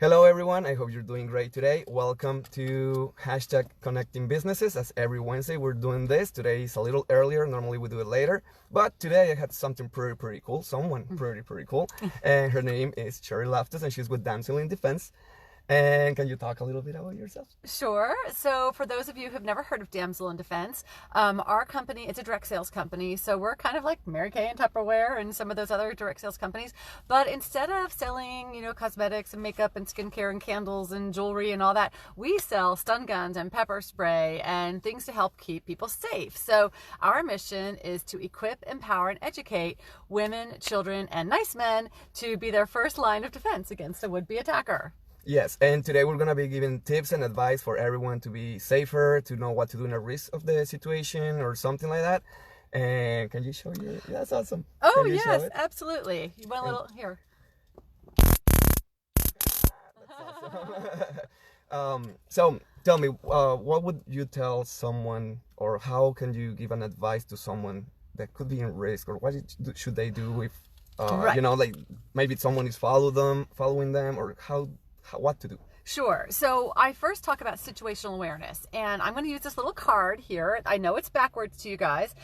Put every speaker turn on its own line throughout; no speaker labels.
Hello everyone, I hope you're doing great today. Welcome to hashtag Connecting Businesses. As every Wednesday we're doing this. Today is a little earlier, normally we do it later. But today I had something pretty cool, someone pretty cool. And her name is Sherry Loftus and she's with Damsel in Defense. And can you talk a little bit about yourself?
Sure. So for those of you who've never heard of Damsel in Defense, our company, it's a direct sales company. So we're kind of like Mary Kay and Tupperware and some of those other direct sales companies. But instead of selling, cosmetics and makeup and skincare and candles and jewelry and all that, we sell stun guns and pepper spray and things to help keep people safe. So our mission is to equip, empower, and educate women, children, and nice men to be their first line of defense against a would-be attacker.
Yes, and today we're going to be giving tips and advice for everyone to be safer, to know what to do in a risk of the situation or something like that. And can you show your... That's awesome.
Oh, yes, absolutely. You want a little... Here.
That's awesome. So tell me, what would you tell someone, or how can you give an advice to someone that could be in risk, or what should they do if,
right.
Like maybe someone is following them, or what to do?
Sure. So I first talk about situational awareness, and I'm going to use this little card here. I know it's backwards to you guys,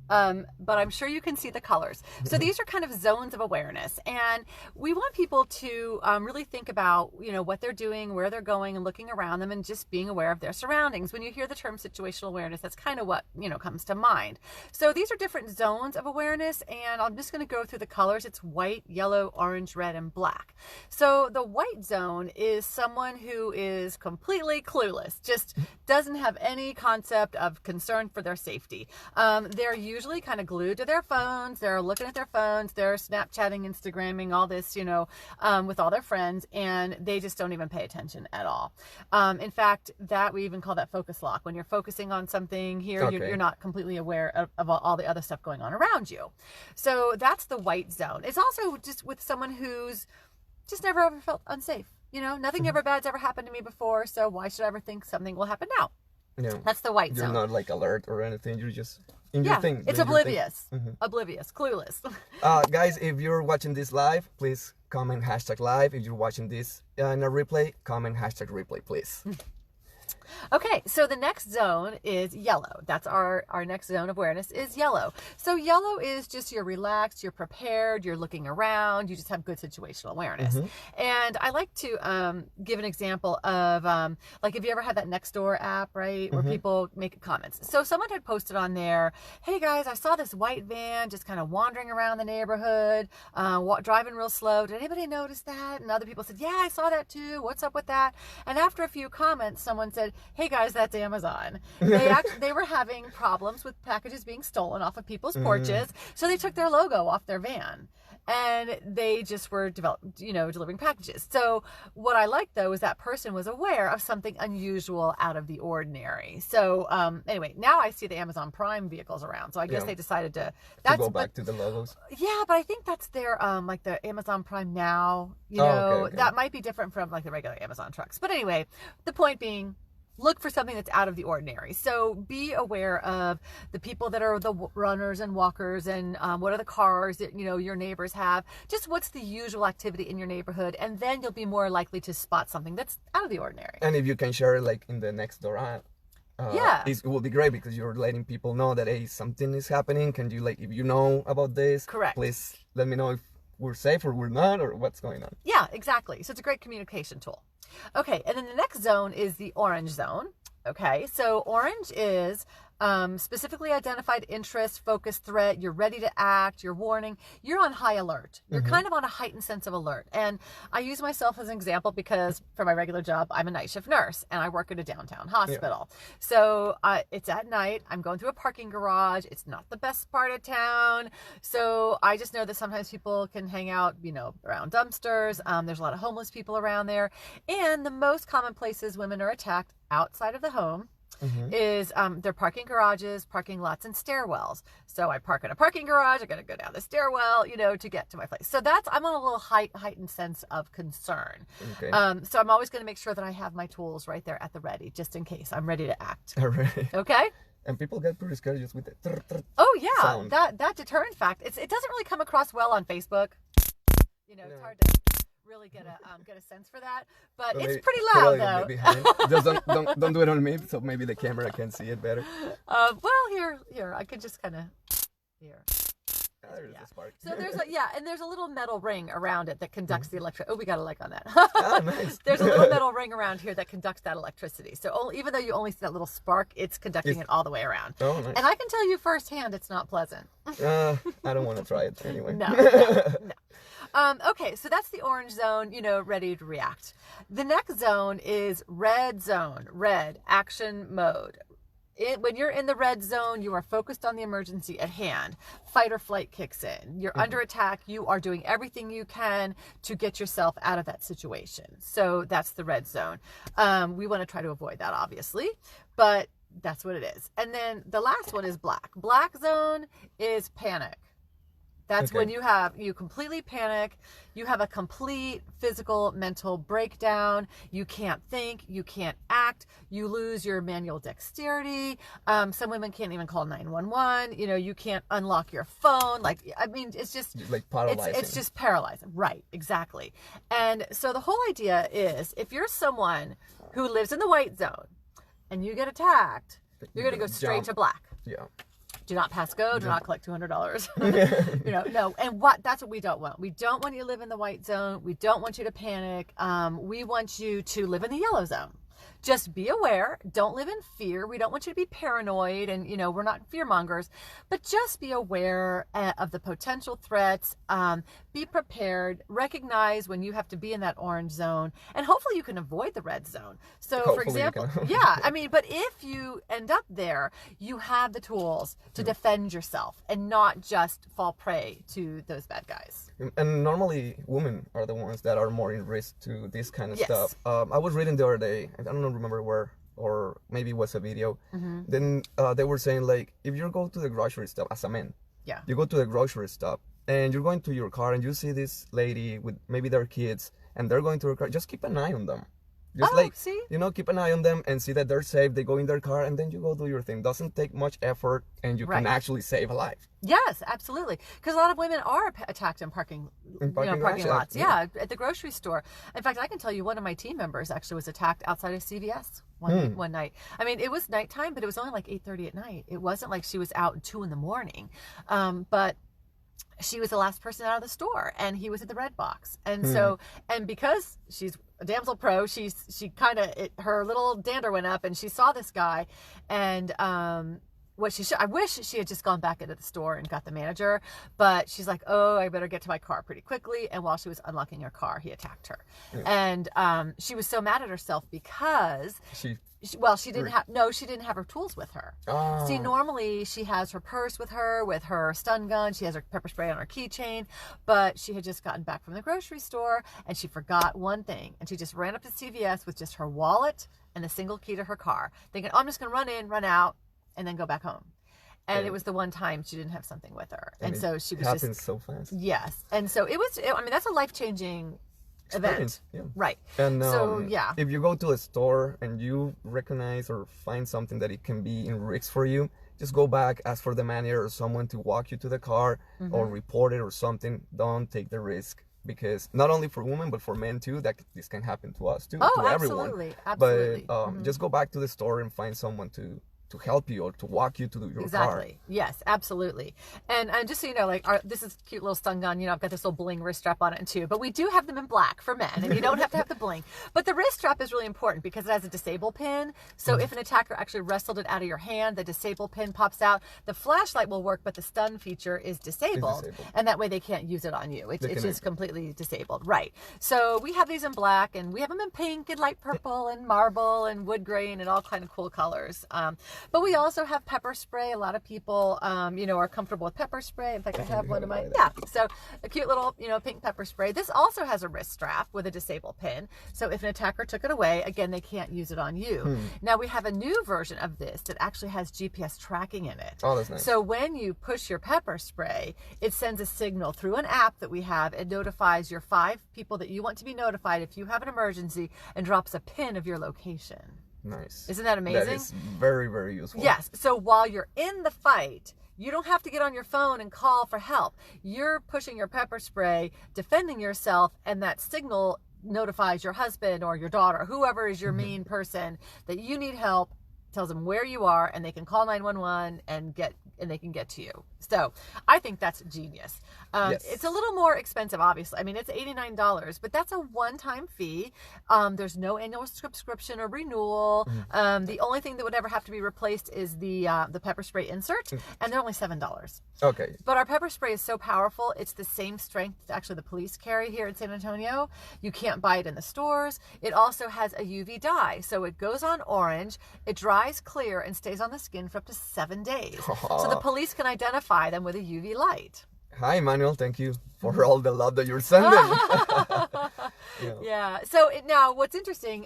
but I'm sure you can see the colors. So these are kind of zones of awareness, and we want people to really think about, what they're doing, where they're going, and looking around them, and just being aware of their surroundings. When you hear the term situational awareness, that's kind of what, comes to mind. So these are different zones of awareness, and I'm just going to go through the colors. It's white, yellow, orange, red, and black. So the white zone is someone who is completely clueless, just doesn't have any concept of concern for their safety. They're usually kind of glued to their phones. They're looking at their phones. They're Snapchatting, Instagramming, all this, with all their friends, and they just don't even pay attention at all. In fact, we even call that focus lock. When you're focusing on something here,
okay,
you're not completely aware of all the other stuff going on around you. So that's the white zone. It's also just with someone who's just never ever felt unsafe. Nothing ever bad's ever happened to me before, so why should I ever think something will happen now?
Yeah.
That's the white
zone. You're not like alert or anything. You're just in your thing.
It's oblivious. Oblivious, clueless.
Guys, if you're watching this live, please comment hashtag live. If you're watching this in a replay, comment hashtag replay, please.
Okay, so the next zone is yellow. That's our next zone of awareness is yellow. So yellow is just you're relaxed, you're prepared, you're looking around, you just have good situational awareness. And I like to give an example of, like if you ever had that Nextdoor app, right, where people make comments. So someone had posted on there, hey guys, I saw this white van just kind of wandering around the neighborhood, driving real slow. Did anybody notice that? And other people said, yeah, I saw that too. What's up with that? And after a few comments, someone said, hey guys, that's Amazon. They were having problems with packages being stolen off of people's porches, so they took their logo off their van, and they just were delivering packages. So what I like though is that person was aware of something unusual, out of the ordinary. So anyway, now I see the Amazon Prime vehicles around, so I guess they decided to go back
to the logos.
Yeah, but I think that's their like the Amazon Prime Now.
Okay.
That might be different from like the regular Amazon trucks. But anyway, the point being, look for something that's out of the ordinary. So be aware of the people that are the runners and walkers, and what are the cars that your neighbors have. Just what's the usual activity in your neighborhood, and then you'll be more likely to spot something that's out of the ordinary.
And if you can share it like in the Nextdoor app, it will be great, because you're letting people know that, hey, something is happening. Can you, like, if you know about this,
correct,
please let me know if we're safe or we're not, or what's going on.
Yeah, exactly. So it's a great communication tool. Okay, and then the next zone is the orange zone. Okay, so orange is specifically identified interest, focused threat. You're ready to act, you're warning, you're on high alert. You're kind of on a heightened sense of alert. And I use myself as an example because for my regular job, I'm a night shift nurse and I work at a downtown hospital. So it's at night, I'm going through a parking garage. It's not the best part of town. So I just know that sometimes people can hang out, around dumpsters. There's a lot of homeless people around there. And the most common places women are attacked outside of the home is their parking garages, parking lots, and stairwells. So I park in a parking garage, I gotta go down the stairwell, to get to my place. So I'm on a little heightened sense of concern.
Okay.
So I'm always gonna make sure that I have my tools right there at the ready, just in case I'm ready to act.
All right.
Okay?
And people get pretty scared just with it.
Oh yeah,
sound.
that deterrent fact. It doesn't really come across well on Facebook. It's hard to really get a sense for that. But
Well,
it's
maybe
pretty
put it a
loud
little
though.
bit behind. Just don't do it on me, so maybe the camera can see it better.
Well, here I could just kind of here.
There's the spark.
So and there's a little metal ring around it that conducts the electricity. Oh, we got a like on that.
Ah, nice.
There's a little metal ring around here that conducts that electricity. So even though you only see that little spark, it's conducting it all the way around.
Oh, nice.
And I can tell you firsthand, it's not pleasant.
I don't want to try it anyway.
No. Okay, so that's the orange zone, ready to react. The next zone is red zone, red action mode. When you're in the red zone, you are focused on the emergency at hand. Fight or flight kicks in. You're under attack. You are doing everything you can to get yourself out of that situation. So that's the red zone. We want to try to avoid that, obviously, but that's what it is. And then the last one is black. Black zone is panic. That's when you completely panic. You have a complete physical, mental breakdown. You can't think. You can't act. You lose your manual dexterity. Some women can't even call 911. You can't unlock your phone. It's just
like paralyzing.
It's just paralyzing. Right, exactly. And so the whole idea is if you're someone who lives in the white zone and you get attacked, you're going to go straight to black.
Yeah.
Do not pass go. Do not collect $200. No. And that's what we don't want. We don't want you to live in the white zone. We don't want you to panic. We want you to live in the yellow zone. Just be aware. Don't live in fear. We don't want you to be paranoid, and we're not fear mongers, but just be aware of the potential threats. Be prepared. Recognize when you have to be in that orange zone, and hopefully you can avoid the red zone. So, for example, but if you end up there, you have the tools to defend yourself and not just fall prey to those bad guys.
And normally, women are the ones that are more in risk to this kind of stuff. I was reading the other day. I don't remember where, or maybe it was a video. Then they were saying, like, if you go to the grocery store as a man, you go to the grocery store and you're going to your car and you see this lady with maybe their kids and they're going to her car, just keep an eye on them. Just keep an eye on them and see that they're safe. They go in their car and then you go do your thing. Doesn't take much effort and you can actually save a life.
Yes, absolutely. Because a lot of women are attacked in parking lots. Yeah, at the grocery store. In fact, I can tell you one of my team members actually was attacked outside of CVS one night. I mean, it was nighttime, but it was only like 8:30 at night. It wasn't like she was out at 2 a.m. But she was the last person out of the store and he was at the red box. And so, and because she's a damsel pro, she kind of, her little dander went up and she saw this guy and, I wish she had just gone back into the store and got the manager, but she's like, oh, I better get to my car pretty quickly. And while she was unlocking her car, he attacked her. And she was so mad at herself because she didn't have her tools with her. See, normally she has her purse with her stun gun, she has her pepper spray on her keychain, but she had just gotten back from the grocery store and she forgot one thing, and she just ran up to CVS with just her wallet and the single key to her car, thinking, oh, I'm just gonna run in, run out, and then go back home. And it was the one time she didn't have something with her, and so she was
happens so fast.
Yes, and so that's a life-changing event. Right.
And if you go to a store and you recognize or find something that it can be in risk for you, just go back, ask for the manager or someone to walk you to the car or report it or something. Don't take the risk, because not only for women but for men too, that this can happen to us too, to everyone.
Absolutely.
But just go back to the store and find someone to help you or to walk you to your car.
Yes, absolutely. And just so you know, this is a cute little stun gun. I've got this little bling wrist strap on it too, but we do have them in black for men, and you don't have to have the bling. But the wrist strap is really important because it has a disable pin. So if an attacker actually wrestled it out of your hand, the disable pin pops out. The flashlight will work, but the stun feature is disabled. And that way they can't use it on you. It's just completely disabled. Right. So we have these in black, and we have them in pink and light purple and marble and wood grain and all kind of cool colors. But we also have pepper spray. A lot of people, are comfortable with pepper spray. In fact, I have one of my, so a cute little, pink pepper spray. This also has a wrist strap with a disable pin. So if an attacker took it away, again, they can't use it on you. Now we have a new version of this that actually has GPS tracking in it.
Oh, that's nice.
So when you push your pepper spray, it sends a signal through an app that we have. It notifies your 5 people that you want to be notified if you have an emergency and drops a pin of your location.
Nice.
Isn't that amazing?
That is very, very useful.
Yes. So while you're in the fight, You don't have to get on your phone and call for help. You're pushing your pepper spray, defending yourself, and that signal notifies your husband or your daughter, whoever is your main person, that you need help, tells them where you are, and they can call 911 and they can get to you. So I think that's genius.
Yes.
It's a little more expensive, obviously. I mean, it's $89, but that's a one-time fee. There's no annual subscription or renewal. The only thing that would ever have to be replaced is the pepper spray insert, and they're only $7.
Okay.
But our pepper spray is so powerful. It's the same strength that actually the police carry here in San Antonio. You can't buy it in the stores. It also has a UV dye, so it goes on orange, it dries clear, and stays on the skin for up to 7 days. So the police can identify them with a UV light.
Hi, Emmanuel. Thank you for all the love that you're sending.
Yeah. So now what's interesting,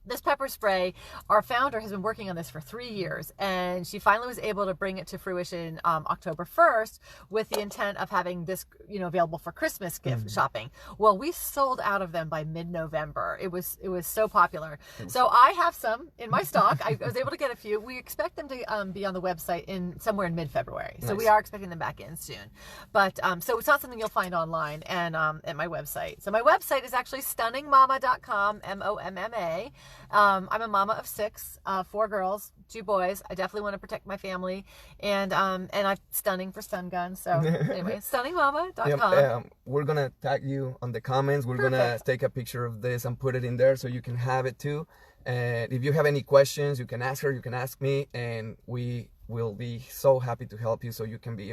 this pepper spray, our founder has been working on this for 3 years, and she finally was able to bring it to fruition October 1st with the intent of having this, available for Christmas gift shopping. Well, we sold out of them by mid-November. It was so popular. So I have some in my stock. I was able to get a few. We expect them to be on the website somewhere in mid-February. So we are expecting them back in soon. But so it's not something you'll find online and at my website. So my website is actually stunningmama.com, MOMMA. I'm a mama of 6, 4 girls, 2 boys. I definitely want to protect my family, and I'm stunning for stun guns. So anyway, stunningmama.com.
We're gonna tag you on the comments. We're gonna take a picture of this and put it in there so you can have it too. And if you have any questions, you can ask her, you can ask me, and we will be so happy to help you so you can be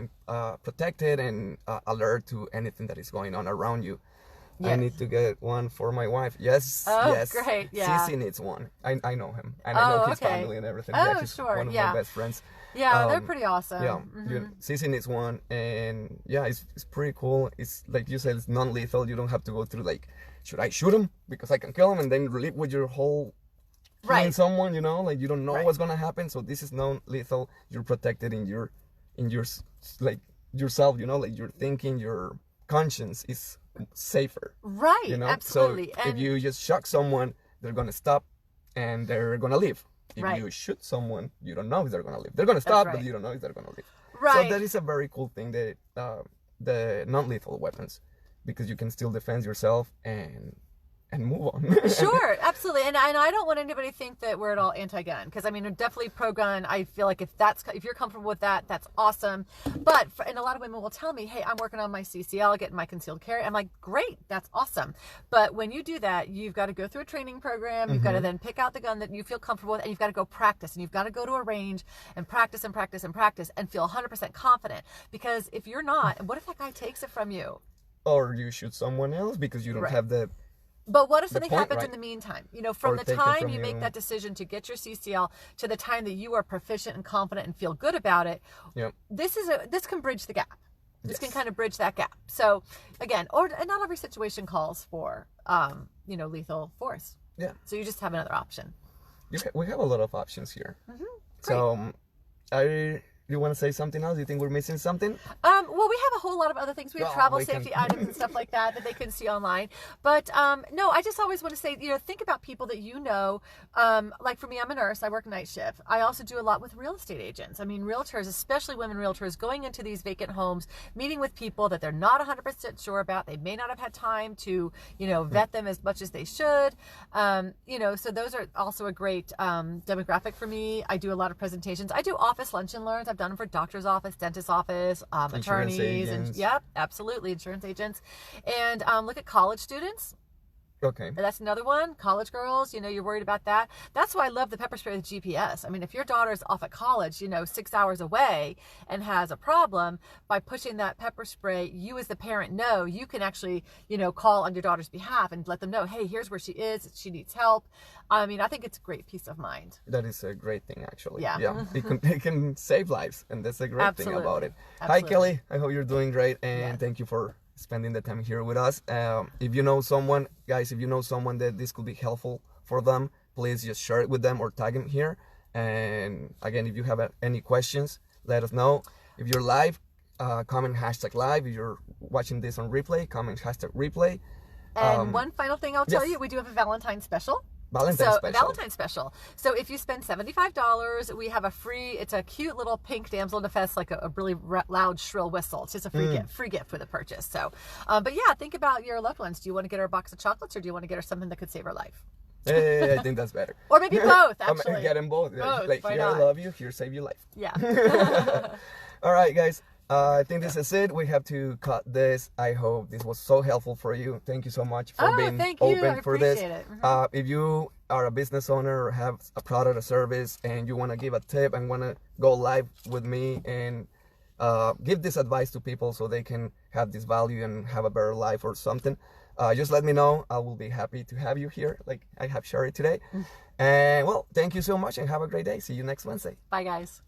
protected and alert to anything that is going on around you. Yes. I need to get one for my wife. Yes.
Oh,
yes.
Great. Yeah.
Cici needs one. I know him. And I know his family and everything.
Oh,
he's
sure.
one of my best friends.
Yeah, they're pretty awesome.
Yeah. Cici needs one. And yeah, it's pretty cool. It's like you said, it's non-lethal. You don't have to go through should I shoot him? Because I can kill him and then live with your whole killing someone, you don't know what's going to happen. So this is non-lethal. You're protected in your yourself, your thinking, your conscience is safer,
absolutely.
So if you just shock someone, they're gonna stop and they're gonna leave. If you shoot someone, you don't know if they're gonna leave. They're gonna stop, but you don't know if they're gonna leave. So that is a very cool thing, that the non-lethal weapons, because you can still defend yourself and move on.
Sure, absolutely. And I don't want anybody to think that we're at all anti-gun, because I mean, we're definitely pro-gun. I feel like if you're comfortable with that, that's awesome. But and a lot of women will tell me, hey, I'm working on my CCL, getting my concealed carry. I'm like, great, that's awesome. But when you do that, you've got to go through a training program. You've got to then pick out the gun that you feel comfortable with, and you've got to go practice, and you've got to go to a range and practice and practice and practice and feel 100% confident. Because if you're not, what if that guy takes it from you?
Or you shoot someone else because you don't have the...
But what if something happens in the meantime? From the time you make that decision to get your CCL to the time that you are proficient and confident and feel good about it, this can bridge the gap. This can kind of bridge that gap. So again, and not every situation calls for lethal force. Yeah. So you just have another option.
We have a lot of options here. So you want to say something else? Do you think we're missing something?
Well, we have a whole lot of other things. We have travel safety items and stuff like that they can see online. But no, I just always want to say, think about people that you know. Like for me, I'm a nurse. I work night shift. I also do a lot with real estate agents. I mean, realtors, especially women realtors, going into these vacant homes, meeting with people that they're not 100% sure about. They may not have had time to, vet them as much as they should. So those are also a great demographic for me. I do a lot of presentations. I do office lunch and learns. I've done them for doctor's office, dentist's office, attorneys, and absolutely, insurance agents, and look at college students. Okay. That's another one. College girls, you're worried about that. That's why I love the pepper spray with GPS. I mean, if your daughter's off at college, 6 hours away and has a problem, by pushing that pepper spray, you as the parent know, you can actually, call on your daughter's behalf and let them know, hey, here's where she is. She needs help. I mean, I think it's a great peace of mind. That is a great thing, actually. Yeah. It can save lives, and that's a great thing about it. Absolutely. Hi, Kelly. I hope you're doing great, and thank you for spending the time here with us. If you know someone, guys, that this could be helpful for them, please just share it with them or tag them here. And again, if you have any questions, let us know. If you're live, comment #live. If you're watching this on replay, comment #replay. And one final thing I'll tell you, we do have a Valentine's special.
Valentine's special.
Valentine's special. So if you spend $75, we have a free, it's a cute little pink damsel in distress, like a really loud, shrill whistle. It's just a free gift with a purchase. So, but yeah, think about your loved ones. Do you want to get her a box of chocolates, or do you want to get her something that could save her life?
Hey, I think that's better.
Or maybe both, actually.
Get them both. Like,
why
here,
not?
I love you. Here, save your life.
Yeah.
All right, guys. I think this is it. We have to cut this. I hope this was so helpful for you. Thank you so much for being open for this.
It.
If you are a business owner or have a product or service and you want to give a tip and want to go live with me and give this advice to people so they can have this value and have a better life or something, just let me know. I will be happy to have you here like I have Sherry today. And well, thank you so much and have a great day. See you next Wednesday.
Bye, guys.